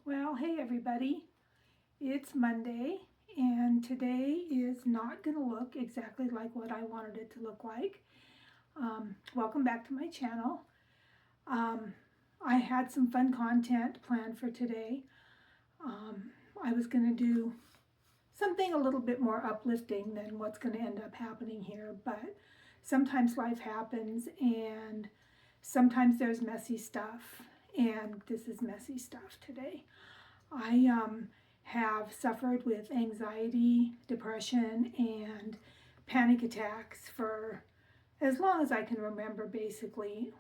Well, hey everybody. It's Monday, and today is not going to look exactly like what I wanted it to look like. Welcome back to my channel. Um, I had some fun content planned for today. Um, I was going to do something a little bit more uplifting than what's going to end up happening here, but sometimes life happens, and sometimes there's messy stuff, and this is messy stuff today. I have suffered with anxiety, depression, and panic attacks for as long as I can remember, basically.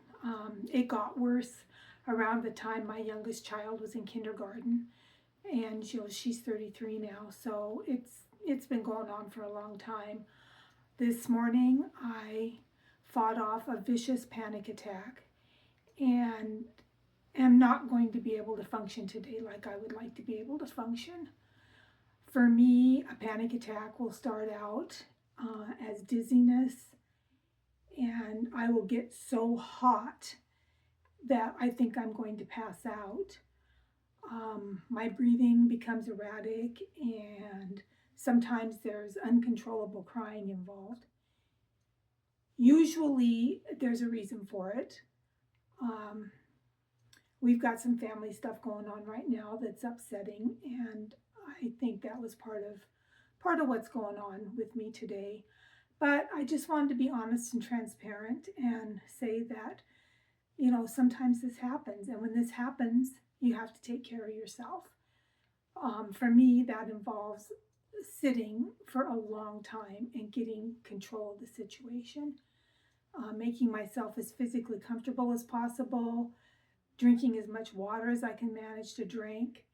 It got worse around the time my youngest child was in kindergarten, and she's 33 now, so it's been going on for a long time. This morning, I fought off a vicious panic attack, and am not going to be able to function today like I would like to be able to function. For me, a panic attack will start out as dizziness, and I will get so hot that I think I'm going to pass out. My breathing becomes erratic, and sometimes there's uncontrollable crying involved. Usually, there's a reason for it. Um, we've got some family stuff going on right now that's upsetting, and I think that was part of what's going on with me today. But I just wanted to be honest and transparent and say that, sometimes this happens, and when this happens, you have to take care of yourself. For me, that involves sitting for a long time and getting control of the situation, making myself as physically comfortable as possible, drinking as much water as I can manage to drink,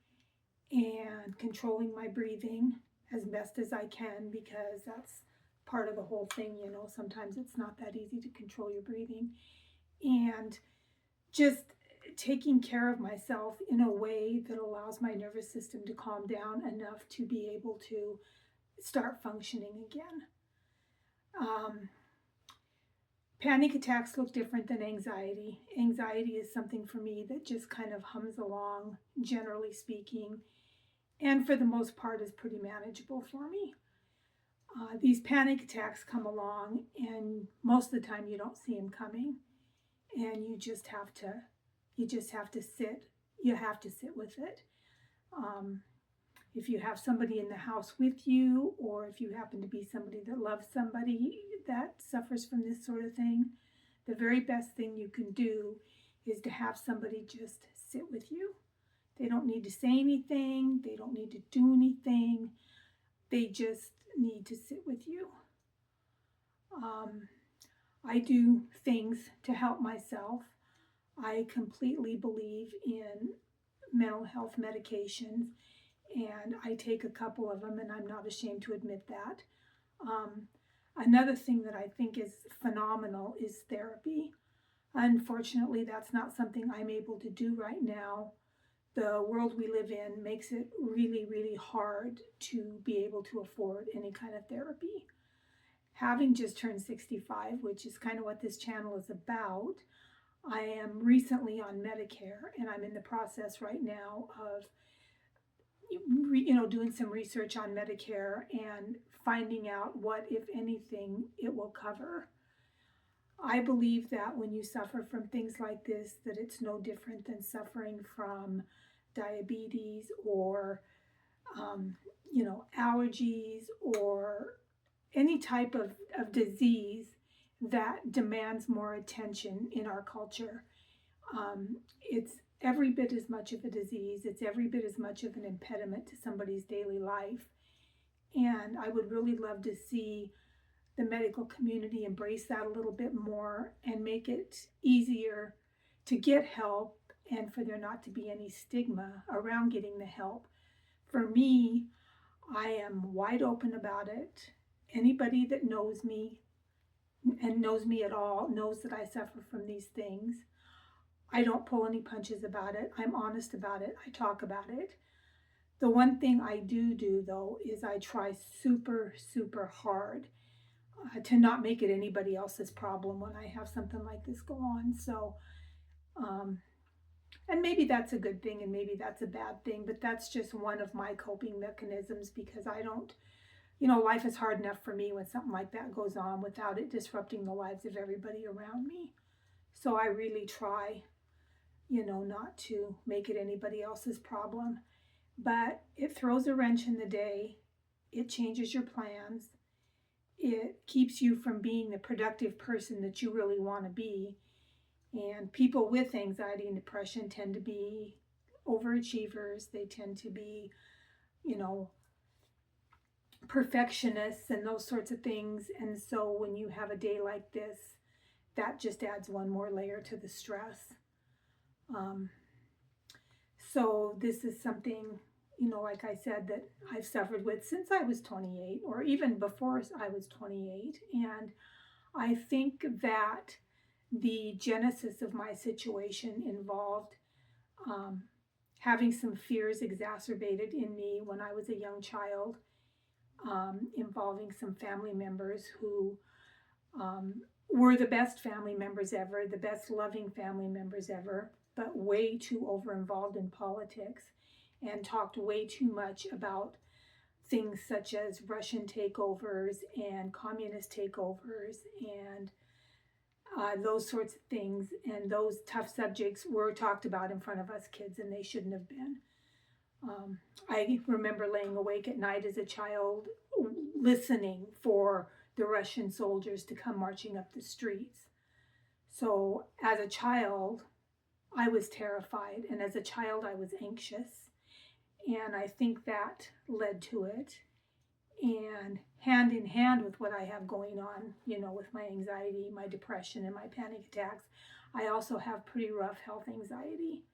and controlling my breathing as best as I can, because that's part of the whole thing. Sometimes it's not that easy to control your breathing. And just taking care of myself in a way that allows my nervous system to calm down enough to be able to start functioning again. Um, Panic attacks look different than anxiety. Anxiety is something for me that just kind of hums along, generally speaking, and for the most part is pretty manageable for me. These panic attacks come along, and most of the time you don't see them coming, and you just have to sit. You have to sit with it. Um, if you have somebody in the house with you, or if you happen to be somebody that loves somebody that suffers from this sort of thing, the very best thing you can do is to have somebody just sit with you. They don't need to say anything, they don't need to do anything, they just need to sit with you. Um, I do things to help myself. I completely believe in mental health medications, and I take a couple of them, and I'm not ashamed to admit that. Um, Another thing that I think is phenomenal is therapy. Unfortunately, that's not something I'm able to do right now. The world we live in makes it really, really hard to be able to afford any kind of therapy. Having just turned 65, which is kind of what this channel is about, I am recently on Medicare, and I'm in the process right now of doing some research on Medicare and finding out what, if anything, it will cover. I believe that when you suffer from things like this, that it's no different than suffering from diabetes or, allergies or any type of disease that demands more attention in our culture. It's every bit as much of a disease, it's every bit as much of an impediment to somebody's daily life. And I would really love to see the medical community embrace that a little bit more and make it easier to get help, and for there not to be any stigma around getting the help. For me, I am wide open about it. Anybody that knows me and knows me at all knows that I suffer from these things. I don't pull any punches about it. I'm honest about it. I talk about it. The one thing I do though is I try super, super hard to not make it anybody else's problem when I have something like this go on. So, um, And maybe that's a good thing and maybe that's a bad thing, but that's just one of my coping mechanisms because I don't, life is hard enough for me when something like that goes on without it disrupting the lives of everybody around me. So I really try, not to make it anybody else's problem. But it throws a wrench in the day, it changes your plans, it keeps you from being the productive person that you really want to be. And people with anxiety and depression tend to be overachievers. They tend to be, you know, perfectionists and those sorts of things. And so when you have a day like this, that just adds one more layer to the stress. Um, so this is something, like I said, that I've suffered with since I was 28 or even before I was 28. And I think that the genesis of my situation involved um, having some fears exacerbated in me when I was a young child, involving some family members who were the best family members ever, the best loving family members ever, but way too over involved in politics and talked way too much about things such as Russian takeovers and communist takeovers and those sorts of things. And those tough subjects were talked about in front of us kids, and they shouldn't have been. I remember laying awake at night as a child listening for the Russian soldiers to come marching up the streets. So as a child, I was terrified, and as a child, I was anxious. And I think that led to it. And hand in hand with what I have going on, with my anxiety, my depression, and my panic attacks, I also have pretty rough health anxiety.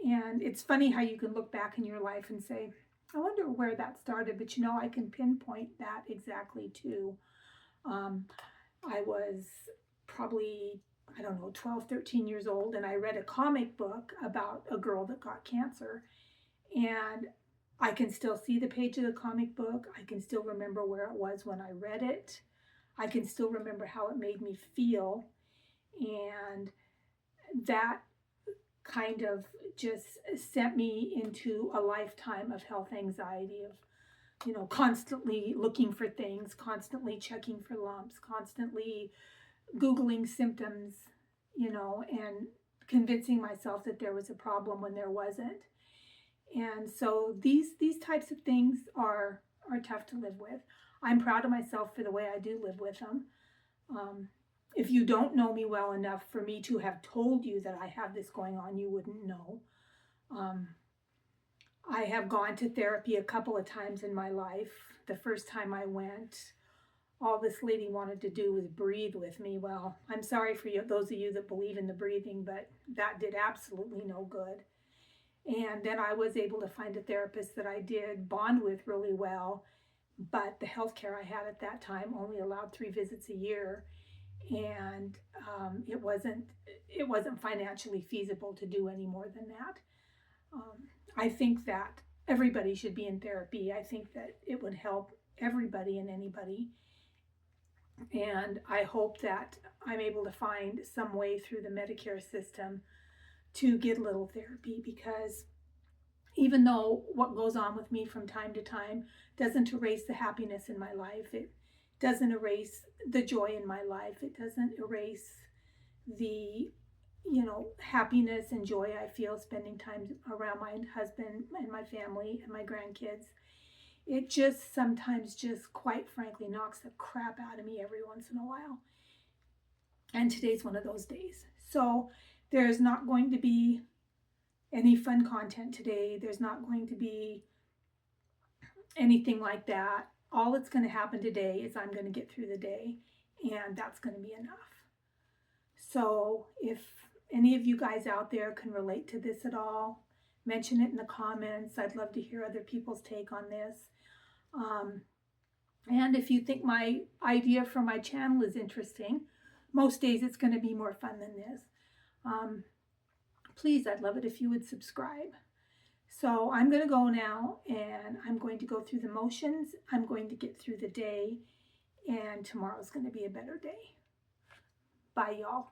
And it's funny how you can look back in your life and say, I wonder where that started, but I can pinpoint that exactly too. I was probably, I don't know, 12, 13 years old, and I read a comic book about a girl that got cancer. And I can still see the page of the comic book. I can still remember where it was when I read it. I can still remember how it made me feel. And that kind of just sent me into a lifetime of health anxiety, of constantly looking for things, constantly checking for lumps, constantly Googling symptoms, and convincing myself that there was a problem when there wasn't. And so these types of things are tough to live with. I'm proud of myself for the way I do live with them. If you don't know me well enough for me to have told you that I have this going on, you wouldn't know. I have gone to therapy a couple of times in my life. The first time I went, all this lady wanted to do was breathe with me. Well, I'm sorry for you, those of you that believe in the breathing, but that did absolutely no good. And then I was able to find a therapist that I did bond with really well, but the health care I had at that time only allowed 3 visits a year, and it wasn't financially feasible to do any more than that. I think that everybody should be in therapy. I think that it would help everybody and anybody. And I hope that I'm able to find some way through the Medicare system to get a little therapy, because even though what goes on with me from time to time doesn't erase the happiness in my life, it doesn't erase the joy in my life, it doesn't erase the happiness and joy I feel spending time around my husband and my family and my grandkids. It just sometimes just quite frankly knocks the crap out of me every once in a while. And today's one of those days. So there's not going to be any fun content today. There's not going to be anything like that. All that's going to happen today is I'm going to get through the day, and that's going to be enough. So if any of you guys out there can relate to this at all, mention it in the comments. I'd love to hear other people's take on this. And if you think my idea for my channel is interesting, most days it's going to be more fun than this. Please, I'd love it if you would subscribe. So I'm going to go now, and I'm going to go through the motions. I'm going to get through the day, and tomorrow's going to be a better day. Bye, y'all.